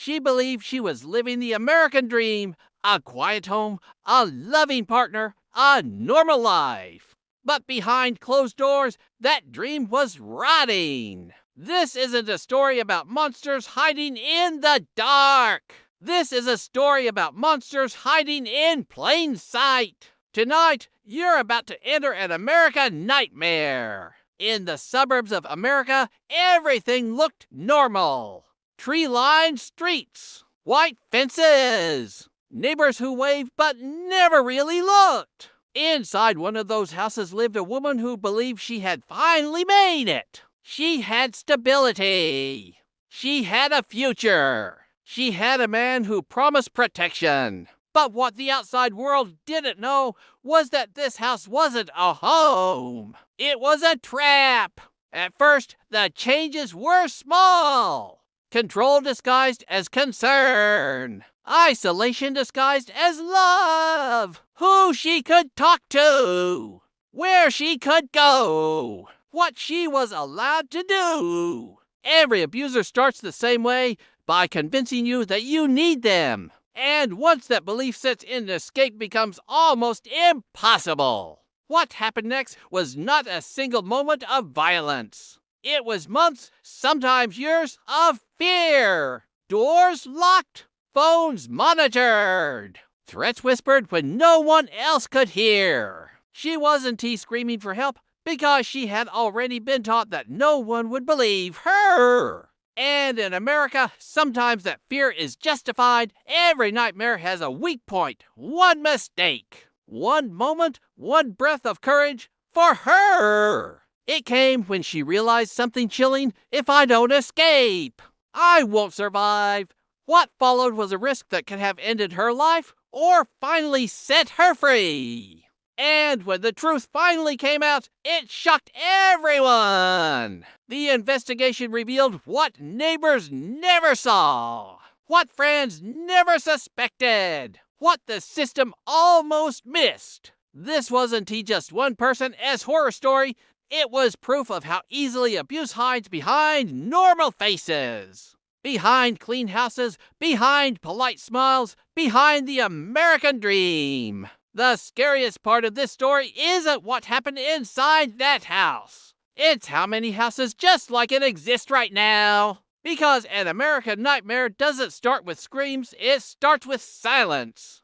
She believed she was living the American dream, a quiet home, a loving partner, a normal life. But behind closed doors, that dream was rotting. This isn't a story about monsters hiding in the dark. This is a story about monsters hiding in plain sight. Tonight, you're about to enter an American nightmare. In the suburbs of America, everything looked normal. Tree-lined streets, white fences, neighbors who waved but never really looked. Inside one of those houses lived a woman who believed she had finally made it. She had stability. She had a future. She had a man who promised protection. But what the outside world didn't know was that this house wasn't a home. It was a trap. At first, the changes were small. Control disguised as concern. Isolation disguised as love. Who she could talk to. Where she could go. What she was allowed to do. Every abuser starts the same way, by convincing you that you need them. And once that belief sets in, escape becomes almost impossible. What happened next was not a single moment of violence. It was months, sometimes years, of fear. Doors locked, phones monitored, threats whispered when no one else could hear. She wasn't screaming for help because she had already been taught that no one would believe her. And in America, sometimes that fear is justified. Every nightmare has a weak point, one mistake, one moment, one breath of courage for her. It came when she realized something chilling. If I don't escape, I won't survive. What followed was a risk that could have ended her life or finally set her free. And when the truth finally came out, it shocked everyone. The investigation revealed what neighbors never saw, what friends never suspected, what the system almost missed. This wasn't just one person's horror story. It was proof of how easily abuse hides behind normal faces. Behind clean houses, behind polite smiles, behind the American dream. The scariest part of this story isn't what happened inside that house. It's how many houses just like it exist right now. Because an American nightmare doesn't start with screams, it starts with silence.